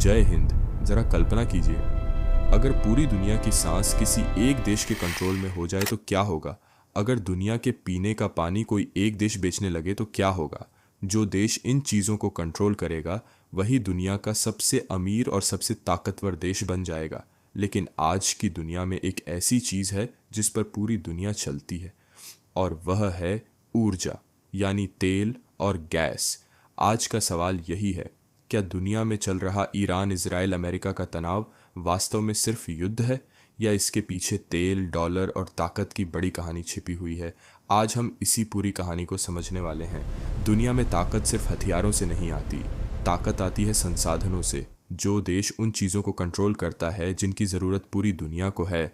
जय हिंद। जरा कल्पना कीजिए, अगर पूरी दुनिया की सांस किसी एक देश के कंट्रोल में हो जाए तो क्या होगा। अगर दुनिया के पीने का पानी कोई एक देश बेचने लगे तो क्या होगा। जो देश इन चीज़ों को कंट्रोल करेगा वही दुनिया का सबसे अमीर और सबसे ताकतवर देश बन जाएगा। लेकिन आज की दुनिया में एक ऐसी चीज़ है जिस पर पूरी दुनिया चलती है, और वह है ऊर्जा, यानी तेल और गैस। आज का सवाल यही है, क्या दुनिया में चल रहा ईरान इजराइल अमेरिका का तनाव वास्तव में सिर्फ युद्ध है, या इसके पीछे तेल, डॉलर और ताकत की बड़ी कहानी छिपी हुई है। आज हम इसी पूरी कहानी को समझने वाले हैं। दुनिया में ताकत सिर्फ हथियारों से नहीं आती, ताकत आती है संसाधनों से। जो देश उन चीज़ों को कंट्रोल करता है जिनकी ज़रूरत पूरी दुनिया को है,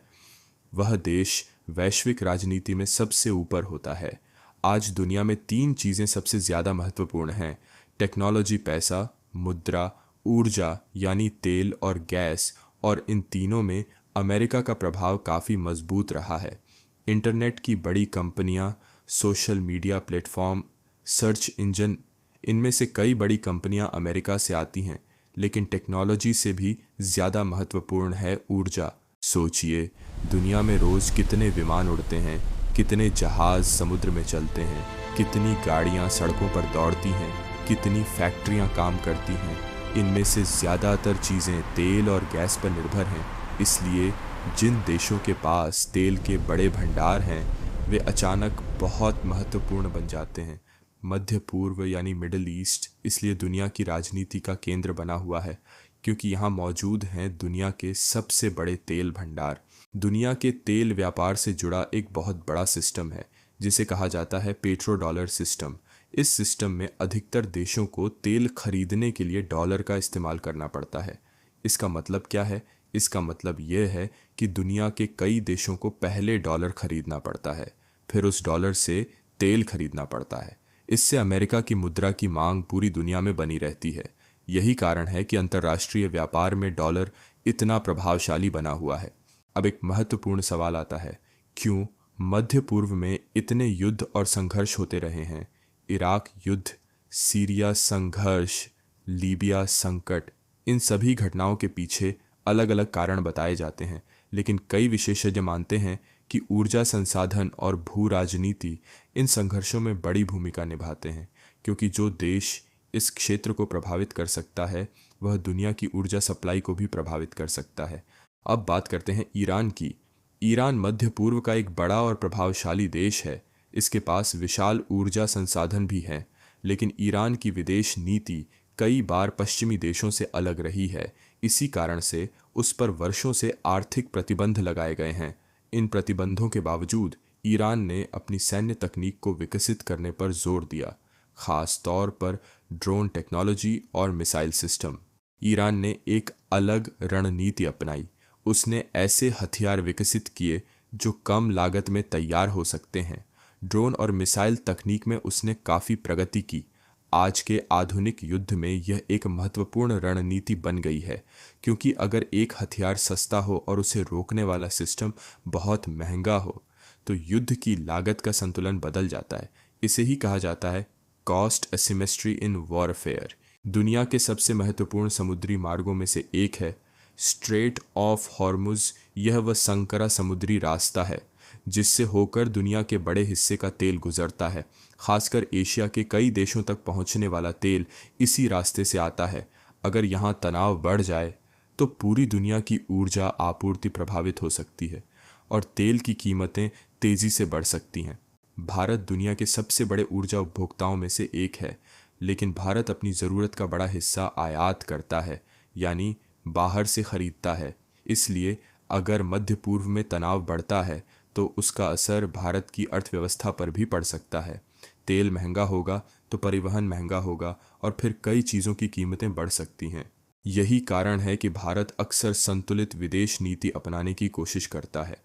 वह देश वैश्विक राजनीति में सबसे ऊपर होता है। आज दुनिया में तीन चीज़ें सबसे ज़्यादा महत्वपूर्ण हैं: टेक्नोलॉजी, पैसा, मुद्रा, ऊर्जा यानी तेल और गैस। और इन तीनों में अमेरिका का प्रभाव काफ़ी मजबूत रहा है। इंटरनेट की बड़ी कंपनियां, social media platform, search engine, इनमें से कई बड़ी कंपनियां अमेरिका से आती हैं। लेकिन टेक्नोलॉजी से भी ज़्यादा महत्वपूर्ण है ऊर्जा। सोचिए, दुनिया में रोज़ कितने विमान उड़ते हैं, कितने जहाज़ समुद्र में चलते हैं, कितनी गाड़ियां सड़कों पर दौड़ती हैं, कितनी फैक्ट्रियां काम करती हैं। इनमें से ज़्यादातर चीज़ें तेल और गैस पर निर्भर हैं। इसलिए जिन देशों के पास तेल के बड़े भंडार हैं, वे अचानक बहुत महत्वपूर्ण बन जाते हैं। मध्य पूर्व यानी मिडिल ईस्ट इसलिए दुनिया की राजनीति का केंद्र बना हुआ है, क्योंकि यहाँ मौजूद हैं दुनिया के सबसे बड़े तेल भंडार। दुनिया के तेल व्यापार से जुड़ा एक बहुत बड़ा सिस्टम है जिसे कहा जाता है पेट्रो डॉलर सिस्टम। इस सिस्टम में अधिकतर देशों को तेल खरीदने के लिए डॉलर का इस्तेमाल करना पड़ता है। इसका मतलब क्या है? इसका मतलब यह है कि दुनिया के कई देशों को पहले डॉलर खरीदना पड़ता है, फिर उस डॉलर से तेल खरीदना पड़ता है। इससे अमेरिका की मुद्रा की मांग पूरी दुनिया में बनी रहती है। यही कारण है कि अंतर्राष्ट्रीय व्यापार में डॉलर इतना प्रभावशाली बना हुआ है। अब एक महत्वपूर्ण सवाल आता है, क्यों मध्य पूर्व में इतने युद्ध और संघर्ष होते रहे हैं? इराक युद्ध, सीरिया संघर्ष, लीबिया संकट, इन सभी घटनाओं के पीछे अलग अलग कारण बताए जाते हैं। लेकिन कई विशेषज्ञ मानते हैं कि ऊर्जा संसाधन और भू राजनीति इन संघर्षों में बड़ी भूमिका निभाते हैं, क्योंकि जो देश इस क्षेत्र को प्रभावित कर सकता है वह दुनिया की ऊर्जा सप्लाई को भी प्रभावित कर सकता है। अब बात करते हैं ईरान की। ईरान मध्य पूर्व का एक बड़ा और प्रभावशाली देश है। इसके पास विशाल ऊर्जा संसाधन भी हैं, लेकिन ईरान की विदेश नीति कई बार पश्चिमी देशों से अलग रही है। इसी कारण से उस पर वर्षों से आर्थिक प्रतिबंध लगाए गए हैं। इन प्रतिबंधों के बावजूद ईरान ने अपनी सैन्य तकनीक को विकसित करने पर जोर दिया, खास तौर पर ड्रोन टेक्नोलॉजी और मिसाइल सिस्टम। ईरान ने एक अलग रणनीति अपनाई। उसने ऐसे हथियार विकसित किए जो कम लागत में तैयार हो सकते हैं। ड्रोन और मिसाइल तकनीक में उसने काफ़ी प्रगति की। आज के आधुनिक युद्ध में यह एक महत्वपूर्ण रणनीति बन गई है, क्योंकि अगर एक हथियार सस्ता हो और उसे रोकने वाला सिस्टम बहुत महंगा हो तो युद्ध की लागत का संतुलन बदल जाता है। इसे ही कहा जाता है कॉस्ट एसिमेट्री इन वॉरफेयर। दुनिया के सबसे महत्वपूर्ण समुद्री मार्गों में से एक है स्ट्रेट ऑफ हॉर्मुज। यह वह संकरा समुद्री रास्ता है जिससे होकर दुनिया के बड़े हिस्से का तेल गुजरता है। खासकर एशिया के कई देशों तक पहुंचने वाला तेल इसी रास्ते से आता है। अगर यहाँ तनाव बढ़ जाए तो पूरी दुनिया की ऊर्जा आपूर्ति प्रभावित हो सकती है और तेल की कीमतें तेजी से बढ़ सकती हैं। भारत दुनिया के सबसे बड़े ऊर्जा उपभोक्ताओं में से एक है, लेकिन भारत अपनी ज़रूरत का बड़ा हिस्सा आयात करता है, यानी बाहर से खरीदता है। इसलिए अगर मध्य पूर्व में तनाव बढ़ता है तो उसका असर भारत की अर्थव्यवस्था पर भी पड़ सकता है। तेल महंगा होगा तो परिवहन महंगा होगा और फिर कई चीज़ों की कीमतें बढ़ सकती हैं। यही कारण है कि भारत अक्सर संतुलित विदेश नीति अपनाने की कोशिश करता है।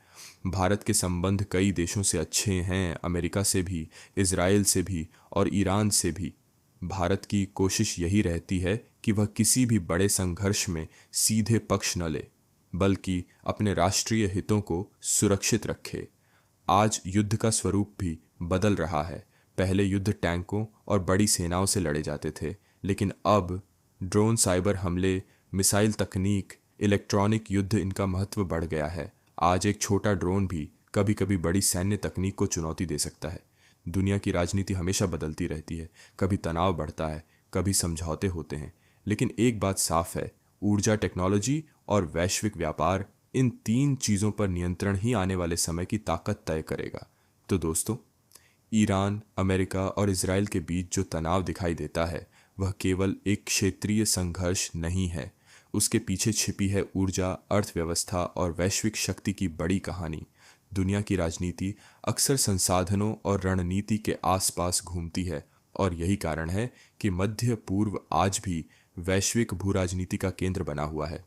भारत के संबंध कई देशों से अच्छे हैं, अमेरिका से भी, इजराइल से भी और ईरान से भी। भारत की कोशिश यही रहती है कि वह किसी भी बड़े संघर्ष में सीधे पक्ष न ले, बल्कि अपने राष्ट्रीय हितों को सुरक्षित रखे। आज युद्ध का स्वरूप भी बदल रहा है। पहले युद्ध टैंकों और बड़ी सेनाओं से लड़े जाते थे, लेकिन अब ड्रोन, साइबर हमले, मिसाइल तकनीक, इलेक्ट्रॉनिक युद्ध, इनका महत्व बढ़ गया है। आज एक छोटा ड्रोन भी कभी कभी बड़ी सैन्य तकनीक को चुनौती दे सकता है। दुनिया की राजनीति हमेशा बदलती रहती है, कभी तनाव बढ़ता है, कभी समझौते होते हैं। लेकिन एक बात साफ है, ऊर्जा, टेक्नोलॉजी और वैश्विक व्यापार, इन तीन चीज़ों पर नियंत्रण ही आने वाले समय की ताकत तय करेगा। तो दोस्तों, ईरान, अमेरिका और इजराइल के बीच जो तनाव दिखाई देता है वह केवल एक क्षेत्रीय संघर्ष नहीं है। उसके पीछे छिपी है ऊर्जा, अर्थव्यवस्था और वैश्विक शक्ति की बड़ी कहानी। दुनिया की राजनीति अक्सर संसाधनों और रणनीति के आसपास घूमती है, और यही कारण है कि मध्य पूर्व आज भी वैश्विक भू राजनीति का केंद्र बना हुआ है।